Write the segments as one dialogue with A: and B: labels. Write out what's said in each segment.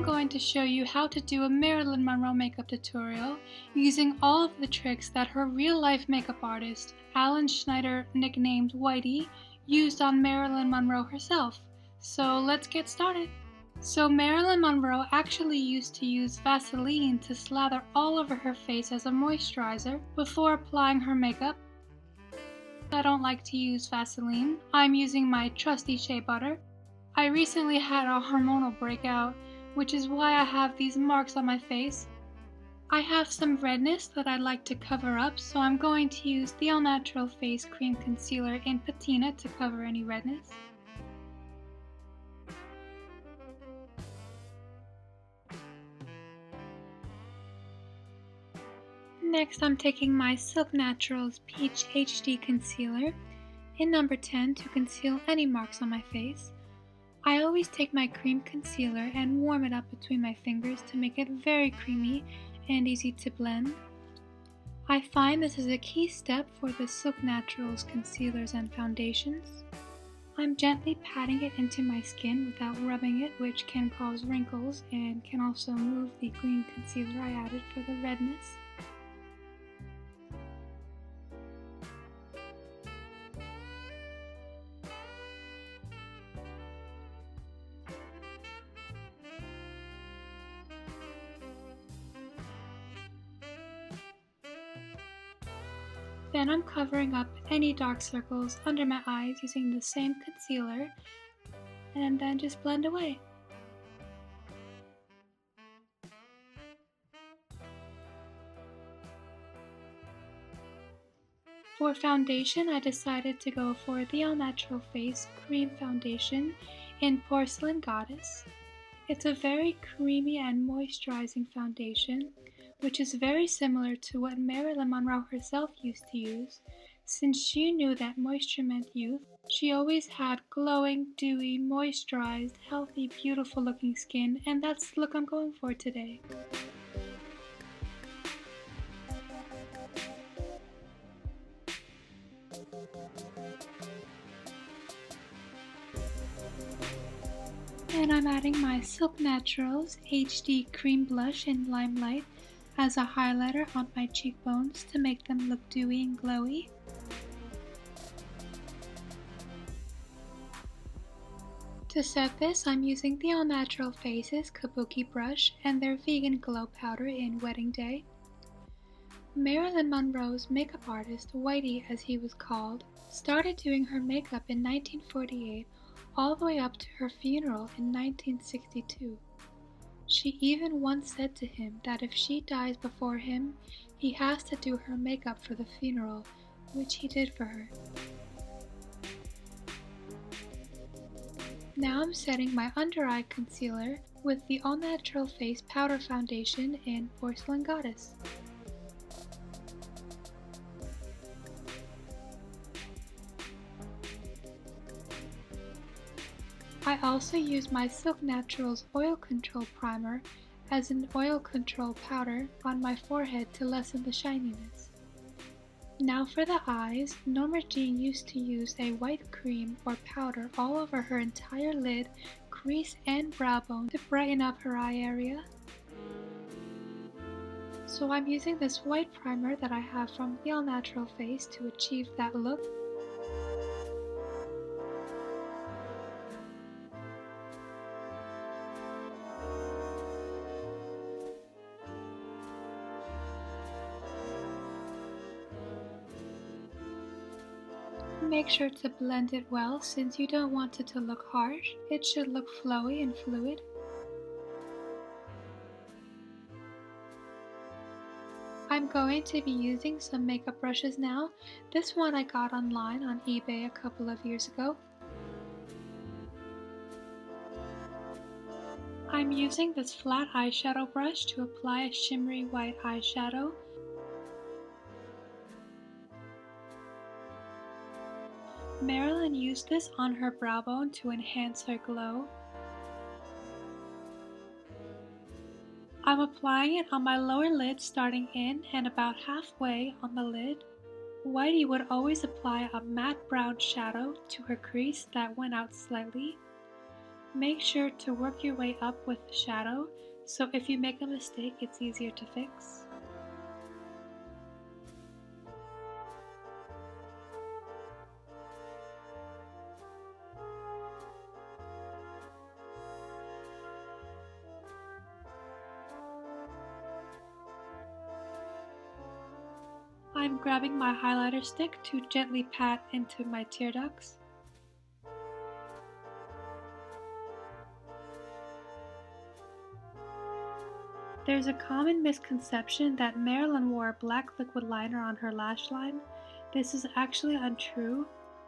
A: going to show you how to do a Marilyn Monroe makeup tutorial using all of the tricks that her real-life makeup artist, Alan Schneider, nicknamed Whitey, used on Marilyn Monroe herself. So let's get started. So Marilyn Monroe actually used to use Vaseline to slather all over her face as a moisturizer before applying her makeup. I don't like to use Vaseline. I'm using my trusty shea butter. I recently had a hormonal breakout, which is why I have these marks on my face. I have some redness that I'd like to cover up, so I'm going to use the All Natural Face Cream Concealer in Patina to cover any redness. Next, I'm taking my Silk Naturals Peach HD Concealer in number 10 to conceal any marks on my face. I always take my cream concealer and warm it up between my fingers to make it very creamy and easy to blend. I find this is a key step for the Silk Naturals concealers and foundations. I'm gently patting it into my skin without rubbing it, which can cause wrinkles and can also move the green concealer I added for the redness. Then I'm covering up any dark circles under my eyes using the same concealer, and then just blend away. For foundation, I decided to go for the All Natural Face Cream Foundation in Porcelain Goddess. It's a very creamy and moisturizing foundation, which is very similar to what Marilyn Monroe herself used to use. Since she knew that moisture meant youth, she always had glowing, dewy, moisturized, healthy, beautiful looking skin, and that's the look I'm going for today. And I'm adding my Silk Naturals HD Cream Blush in Limelight as a highlighter on my cheekbones to make them look dewy and glowy. To set this, I'm using the All Natural Faces Kabuki brush and their Vegan Glow Powder in Wedding Day. Marilyn Monroe's makeup artist, Whitey as he was called, started doing her makeup in 1948 all the way up to her funeral in 1962. She even once said to him that if she dies before him, he has to do her makeup for the funeral, which he did for her. Now I'm setting my under eye concealer with the All Natural Face Powder Foundation in Porcelain Goddess. I also use my Silk Naturals Oil Control Primer as an oil control powder on my forehead to lessen the shininess. Now for the eyes, Norma Jean used to use a white cream or powder all over her entire lid, crease, and brow bone to brighten up her eye area. So I'm using this white primer that I have from the All Natural Face to achieve that look. Make sure to blend it well since you don't want it to look harsh. It should look flowy and fluid. I'm going to be using some makeup brushes now. This one I got online on eBay a couple of years ago. I'm using this flat eyeshadow brush to apply a shimmery white eyeshadow. Marilyn used this on her brow bone to enhance her glow. I'm applying it on my lower lid starting in and about halfway on the lid. Whitey would always apply a matte brown shadow to her crease that went out slightly. Make sure to work your way up with the shadow, so if you make a mistake, it's easier to fix. I'm grabbing my highlighter stick to gently pat into my tear ducts. There's a common misconception that Marilyn wore a black liquid liner on her lash line. This is actually untrue.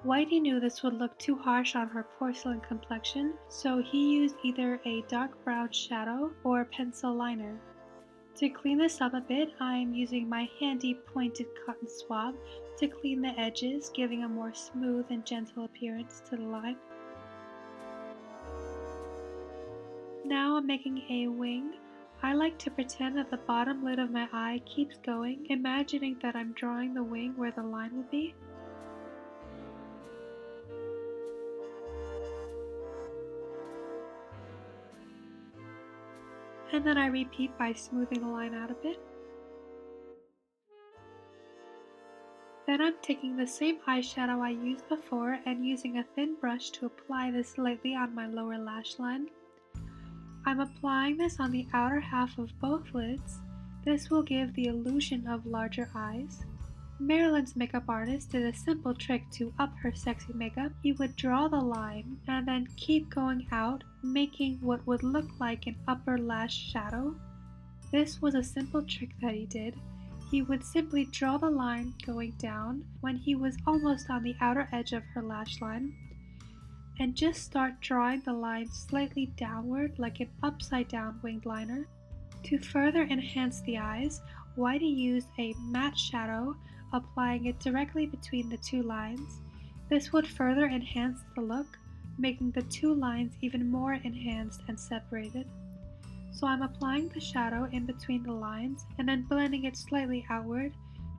A: Whitey knew this would look too harsh on her porcelain complexion, so he used either a dark brown shadow or a pencil liner. To clean this up a bit, I'm using my handy pointed cotton swab to clean the edges, giving a more smooth and gentle appearance to the line. Now I'm making a wing. I like to pretend that the bottom lid of my eye keeps going, imagining that I'm drawing the wing where the line would be. And then I repeat by smoothing the line out a bit. Then I'm taking the same eyeshadow I used before and using a thin brush to apply this lightly on my lower lash line. I'm applying this on the outer half of both lids. This will give the illusion of larger eyes. Marilyn's makeup artist did a simple trick to up her sexy makeup. He would draw the line and then keep going out, making what would look like an upper lash shadow. This was a simple trick that he did. He would simply draw the line going down when he was almost on the outer edge of her lash line, and just start drawing the line slightly downward like an upside down winged liner. To further enhance the eyes, Whitey used a matte shadow, applying it directly between the two lines. This would further enhance the look, making the two lines even more enhanced and separated. So I'm applying the shadow in between the lines and then blending it slightly outward,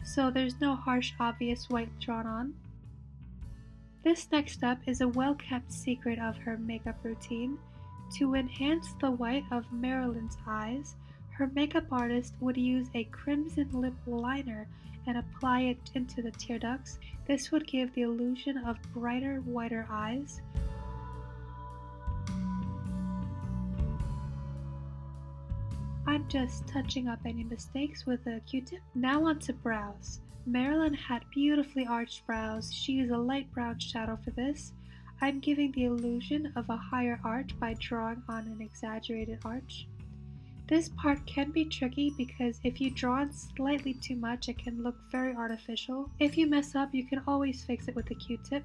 A: so there's no harsh obvious white drawn on. This next step is a well-kept secret of her makeup routine. To enhance the white of Marilyn's eyes, her makeup artist would use a crimson lip liner and apply it into the tear ducts. This would give the illusion of brighter, whiter eyes. I'm just touching up any mistakes with a Q-tip. Now onto brows. Marilyn had beautifully arched brows. She used a light brown shadow for this. I'm giving the illusion of a higher arch by drawing on an exaggerated arch. This part can be tricky because if you draw on slightly too much, it can look very artificial. If you mess up, you can always fix it with a Q-tip.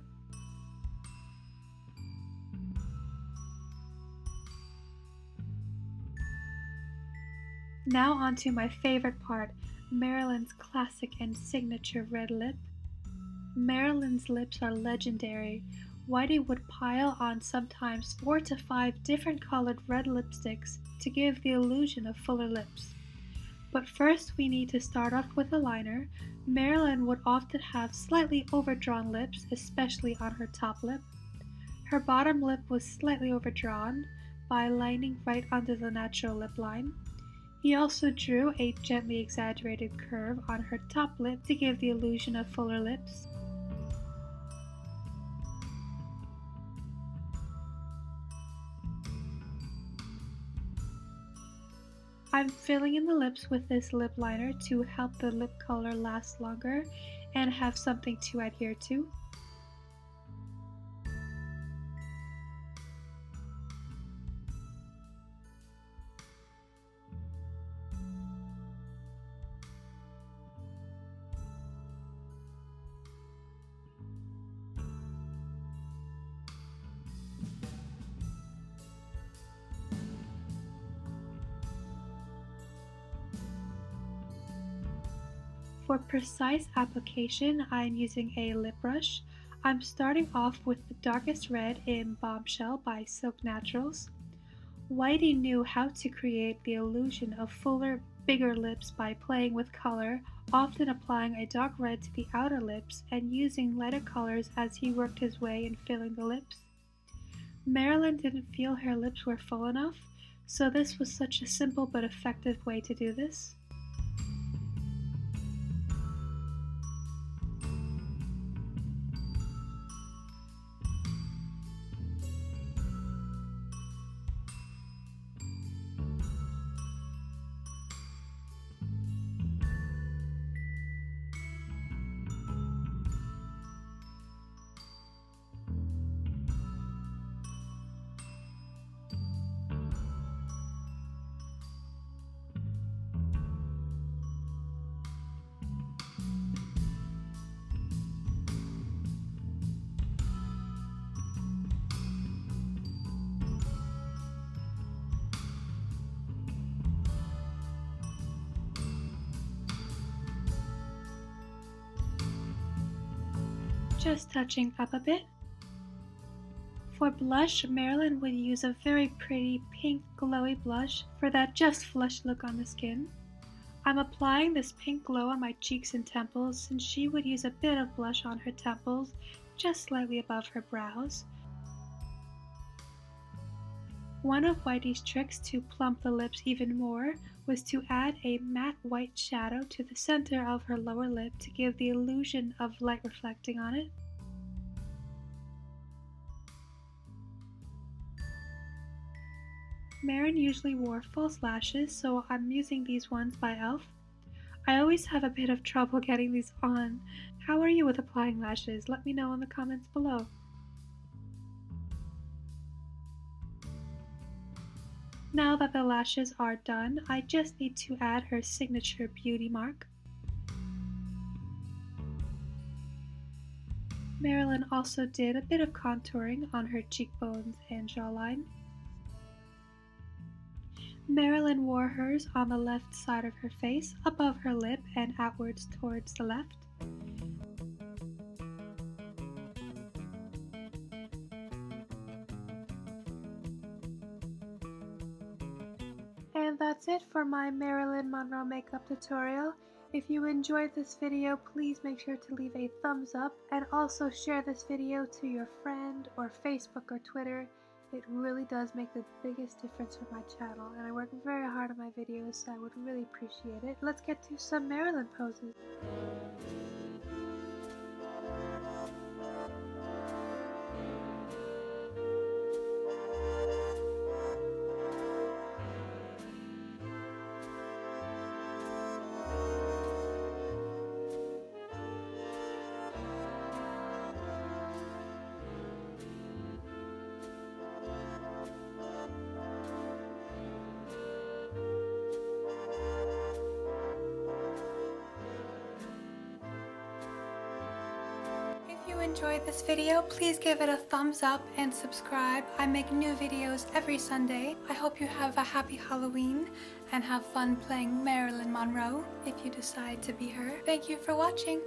A: Now onto my favorite part, Marilyn's classic and signature red lip. Marilyn's lips are legendary. Whitey would pile on sometimes 4 to 5 different colored red lipsticks to give the illusion of fuller lips. But first we need to start off with a liner. Marilyn would often have slightly overdrawn lips, especially on her top lip. Her bottom lip was slightly overdrawn by lining right under the natural lip line. He also drew a gently exaggerated curve on her top lip to give the illusion of fuller lips. I'm filling in the lips with this lip liner to help the lip color last longer and have something to adhere to. For precise application, I'm using a lip brush. I'm starting off with the darkest red in Bombshell by Silk Naturals. Whitey knew how to create the illusion of fuller, bigger lips by playing with color, often applying a dark red to the outer lips and using lighter colors as he worked his way in filling the lips. Marilyn didn't feel her lips were full enough, so this was such a simple but effective way to do this. Just touching up a bit. For blush, Marilyn would use a very pretty pink glowy blush for that just flush look on the skin. I'm applying this pink glow on my cheeks and temples since she would use a bit of blush on her temples, just slightly above her brows. One of Whitey's tricks to plump the lips even more was to add a matte white shadow to the center of her lower lip to give the illusion of light reflecting on it. Marin usually wore false lashes, so I'm using these ones by e.l.f. I always have a bit of trouble getting these on. How are you with applying lashes? Let me know in the comments below. Now that the lashes are done, I just need to add her signature beauty mark. Marilyn also did a bit of contouring on her cheekbones and jawline. Marilyn wore hers on the left side of her face, above her lip and outwards towards the left. And that's it for my Marilyn Monroe makeup tutorial. If you enjoyed this video, please make sure to leave a thumbs up and also share this video to your friend or Facebook or Twitter. It really does make the biggest difference for my channel, and I work very hard on my videos, so I would really appreciate it. Let's get to some Marilyn poses. If you enjoyed this video, please give it a thumbs up and subscribe. I make new videos every Sunday. I hope you have a happy Halloween and have fun playing Marilyn Monroe if you decide to be her. Thank you for watching.